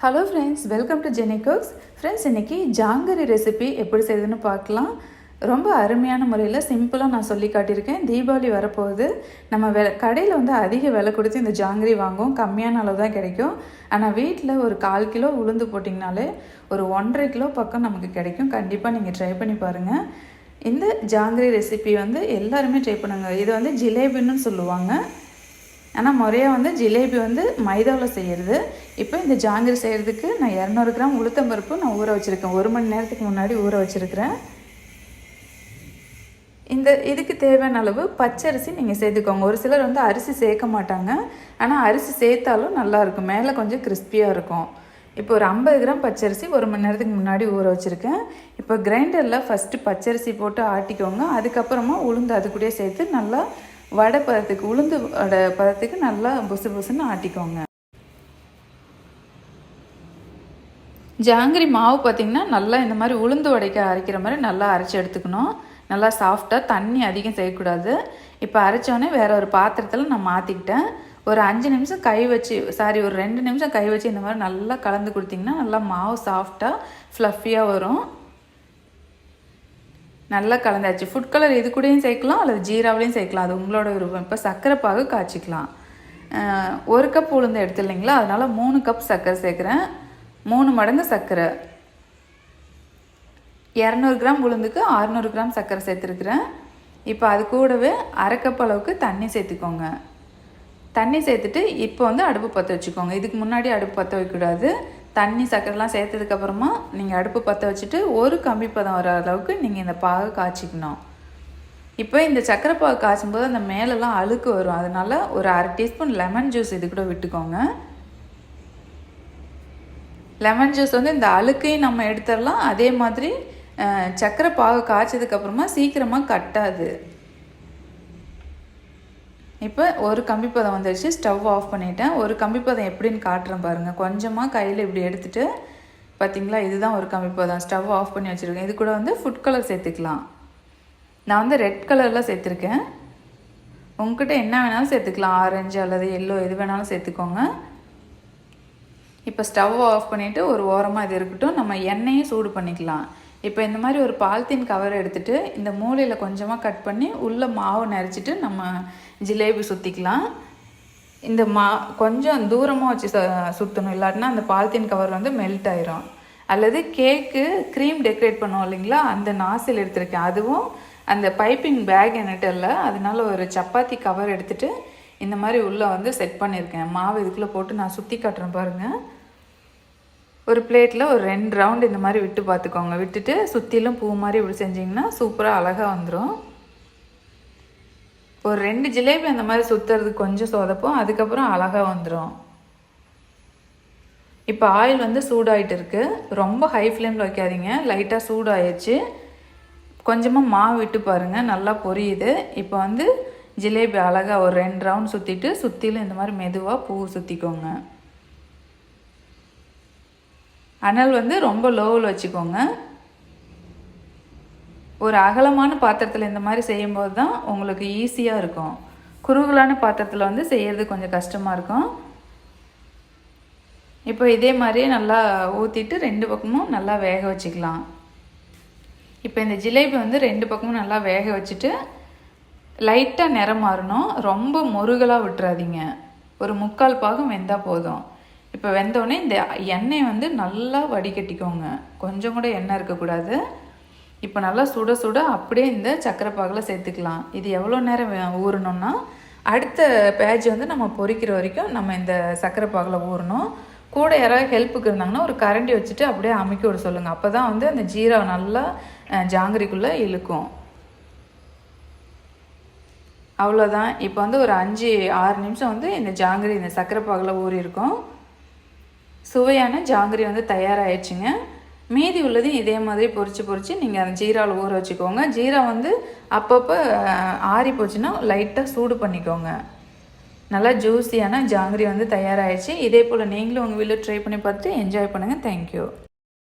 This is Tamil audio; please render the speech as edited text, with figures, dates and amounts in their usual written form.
Hello friends, welcome to Jenny cooks. Friends, இன்றைக்கி ஜாங்கரி ரெசிபி எப்படி செய்யுதுன்னு பார்க்கலாம். ரொம்ப அருமையான முறையில் சிம்பிளாக நான் சொல்லி காட்டியிருக்கேன். தீபாவளி வரப்போகுது. நம்ம கடையில் வந்து அதிக விலை கொடுத்து இந்த ஜாங்கரி வாங்குவோம், கம்மியான அளவு தான் கிடைக்கும். ஆனால் வீட்டில் ஒரு 1/4 கிலோ உளுந்து போட்டிங்கனாலே ஒரு 1.5 கிலோ பக்கம் நமக்கு கிடைக்கும். கண்டிப்பாக நீங்கள் ட்ரை பண்ணி பாருங்கள். இந்த ஜாங்கரி ரெசிபி வந்து எல்லாருமே ட்ரை பண்ணுங்க. இது வந்து ஜிலேபின்னு சொல்லுவாங்க. ஆனால் முறையாக வந்து ஜிலேபி வந்து மைதாவில் செய்கிறது. இப்போ இந்த ஜாங்கரி செய்கிறதுக்கு நான் 200 கிராம் உளுத்தம்பருப்பு நான் ஊற வச்சுருக்கேன். 1 மணி நேரத்துக்கு முன்னாடி ஊற வச்சுருக்கிறேன். இதுக்கு தேவையான அளவு பச்சரிசி நீங்கள் சேர்த்துக்கோங்க. ஒரு சிலர் வந்து அரிசி சேர்க்க மாட்டாங்க, ஆனால் அரிசி சேர்த்தாலும் நல்லாயிருக்கும், மேலே கொஞ்சம் கிறிஸ்பியாக இருக்கும். இப்போ ஒரு 50 கிராம் பச்சரிசி 1 மணி நேரத்துக்கு முன்னாடி ஊற வச்சுருக்கேன். இப்போ கிரைண்டரில் ஃபஸ்ட்டு பச்சரிசி போட்டு ஆட்டிக்கோங்க. அதுக்கப்புறமா உளுந்து அது கூட சேர்த்து நல்லா வடை பதத்துக்கு, உளுந்து வடை பதத்துக்கு நல்லா புசு புசுன்னு ஆட்டிக்கோங்க. ஜாங்கரி மாவு பார்த்திங்கன்னா நல்லா இந்த மாதிரி உளுந்து வடைக்கு அரைக்கிற மாதிரி நல்லா அரைச்சி எடுத்துக்கணும். நல்லா சாஃப்டாக, தண்ணி அதிகம் செய்யக்கூடாது. இப்போ அரைச்சோடனே வேறு ஒரு பாத்திரத்தில் நான் மாற்றிக்கிட்டேன். ஒரு 5 நிமிஷம் ஒரு 2 நிமிஷம் கை வச்சு இந்த மாதிரி நல்லா கலந்து கொடுத்திங்கன்னா நல்லா மாவு சாஃப்டாக ஃப்ளஃபியாக வரும். நல்லா கலந்தாச்சு. ஃபுட் கலர் இது கூடயும் சேர்க்கலாம், அல்லது ஜீராவிலையும் சேர்க்கலாம், அது உங்களோட விருப்பம். இப்போ சர்க்கரை பாகு காய்ச்சிக்கலாம். 1 கப் உளுந்து எடுத்து இல்லைங்களா, அதனால் 3 கப் சர்க்கரை சேர்க்குறேன். 3 மடங்கு சர்க்கரை. 200 கிராம் உளுந்துக்கு 600 கிராம் சர்க்கரை சேர்த்துருக்குறேன். இப்போ அது கூடவே 1/2 கப் அளவுக்கு தண்ணி சேர்த்துக்கோங்க. தண்ணி சேர்த்துட்டு இப்போ வந்து அடுப்பு பற்ற வச்சுக்கோங்க. இதுக்கு முன்னாடி அடுப்பு பற்ற வைக்கக்கூடாது. தண்ணி சர்க்கரைலாம் சேர்த்ததுக்கப்புறமா நீங்கள் அடுப்பு பற்ற வச்சுட்டு ஒரு கம்பி பதம் வர அளவுக்கு நீங்கள் இந்த பாகு காய்ச்சிக்கணும். இப்போ இந்த சர்க்கரை பாகு காய்ச்சும்போது அந்த மேலெல்லாம் அழுக்கு வரும். அதனால் ஒரு 1/2 டீஸ்பூன் லெமன் ஜூஸ் இது கூட விட்டுக்கோங்க. லெமன் ஜூஸ் வந்து இந்த அழுக்கையும் நம்ம எடுத்துடலாம். அதே மாதிரி சர்க்கரை பாகு காய்ச்சதுக்கப்புறமா சீக்கிரமாக கட்டாது. இப்போ ஒரு கம்பி பதம் வந்துடுச்சு. ஸ்டவ் ஆஃப் பண்ணிவிட்டேன். ஒரு கம்பி பதம் எப்படின்னு காட்டுறேன் பாருங்கள். கொஞ்சமாக கையில் இப்படி எடுத்துகிட்டு பார்த்திங்களா, இதுதான் ஒரு கம்பி பதம். ஸ்டவ் ஆஃப் பண்ணி வச்சுருக்கேன். இது கூட வந்து ஃபுட் கலர் சேர்த்துக்கலாம். நான் வந்து ரெட் கலரில் சேர்த்துருக்கேன். உங்ககிட்ட என்ன வேணாலும் சேர்த்துக்கலாம், ஆரஞ்சு அல்லது எல்லோ எது வேணாலும் சேர்த்துக்கோங்க. இப்போ ஸ்டவ் ஆஃப் பண்ணிவிட்டு ஒரு ஓரமாக இது இருக்கட்டும். நம்ம எண்ணெயும் சூடு பண்ணிக்கலாம். இப்போ இந்த மாதிரி ஒரு பாலித்தீன் கவர் எடுத்துகிட்டு இந்த மூலையில் கொஞ்சமாக கட் பண்ணி உள்ளே மாவு நிறச்சிட்டு நம்ம ஜிலேபி சுற்றிக்கலாம். இந்த கொஞ்சம் தூரமாக வச்சு சுற்றணும், இல்லாட்டினா அந்த பாலித்தீன் கவர் வந்து மெல்ட் ஆயிரும். அல்லது கேக்கு க்ரீம் டெக்கரேட் பண்ணுவோம் இல்லைங்களா, அந்த நாசில் எடுத்துருக்கேன். அதுவும் அந்த பைப்பிங் பேக் என்கிட்ட இல்லை, அதனால ஒரு சப்பாத்தி கவர் எடுத்துகிட்டு இந்த மாதிரி உள்ளே வந்து செட் பண்ணியிருக்கேன். மாவு இதுக்குள்ளே போட்டு நான் சுற்றி காட்டுறேன் பாருங்கள். ஒரு பிளேட்டில் ஒரு 2 ரவுண்டு இந்த மாதிரி விட்டு பார்த்துக்கோங்க. விட்டுட்டு சுற்றிலும் பூ மாதிரி இப்படி செஞ்சிங்கன்னா சூப்பராக அழகாக வந்துடும். ஒரு 2 ஜிலேபி அந்த மாதிரி சுற்றுறதுக்கு கொஞ்சம் சொதப்போம், அதுக்கப்புறம் அழகாக வந்துடும். இப்போ ஆயில் வந்து சூடாகிட்டு இருக்குது. ரொம்ப ஹை ஃப்ளேமில் வைக்காதீங்க, லைட்டாக சூடாகிடுச்சு. கொஞ்சமாக மாவு விட்டு பாருங்கள், நல்லா பொரியுது. இப்போ வந்து ஜிலேபி அழகாக ஒரு 2 ரவுண்ட் சுற்றிட்டு சுற்றிலும் இந்த மாதிரி மெதுவாக பூ சுற்றிக்கோங்க. அனல் வந்து ரொம்ப லோவில் வச்சுக்கோங்க. ஒரு அகலமான பாத்திரத்தில் இந்த மாதிரி செய்யும்போது தான் உங்களுக்கு ஈஸியாக இருக்கும். குறுகலான பாத்திரத்தில் வந்து செய்கிறது கொஞ்சம் கஷ்டமாக இருக்கும். இப்போ இதே மாதிரியே நல்லா ஊற்றிட்டு 2 பக்கமும் நல்லா வேக வச்சுக்கலாம். இப்போ இந்த ஜிலேபி வந்து 2 பக்கமும் நல்லா வேக வச்சுட்டு லைட்டாக நிறம் மாறணும். ரொம்ப முருகலாக விட்டுறாதீங்க. ஒரு 3/4 பாகம் வெந்தால் போதும். இப்போ வெந்தோடனே இந்த எண்ணெய் வந்து நல்லா வடிகட்டிக்கோங்க. கொஞ்சம் கூட எண்ணெய் இருக்கக்கூடாது. இப்போ நல்லா சுட சுட அப்படியே இந்த சர்க்கரை பாகில் சேர்த்துக்கலாம். இது எவ்வளோ நேரம் ஊறணும்னா, அடுத்த பேட்ச் வந்து நம்ம பொரிக்கிற வரைக்கும் நம்ம இந்த சர்க்கரை பாகில் ஊறணும். கூட யாராவது ஹெல்ப்புக்கு இருந்தாங்கன்னா ஒரு கரண்டி வச்சுட்டு அப்படியே அமுக்கி விட சொல்லுங்கள். அப்போ தான் வந்து அந்த ஜீரா நல்லா ஜாங்கரிக்குள்ளே இழுக்கும். அவ்வளோதான். இப்போ வந்து ஒரு 5-6 நிமிஷம் வந்து இந்த ஜாங்கரி இந்த சர்க்கரை பாகில் ஊறி இருக்கும். சுவையான ஜாங்கரி வந்து தயாராகிடுச்சுங்க. மீதி உள்ளதையும் இதே மாதிரி பொரித்து நீங்கள் அந்த ஜீராவில் ஊற வச்சுக்கோங்க. ஜீரா வந்து அப்பப்போ ஆறி போச்சுன்னா லைட்டாக சூடு பண்ணிக்கோங்க. நல்லா ஜூஸியான ஜாங்கரி வந்து தயாராகிடுச்சு. இதே போல் நீங்களும் உங்கள் வீட்டில் ட்ரை பண்ணி பார்த்துட்டு என்ஜாய் பண்ணுங்கள். தேங்க்யூ.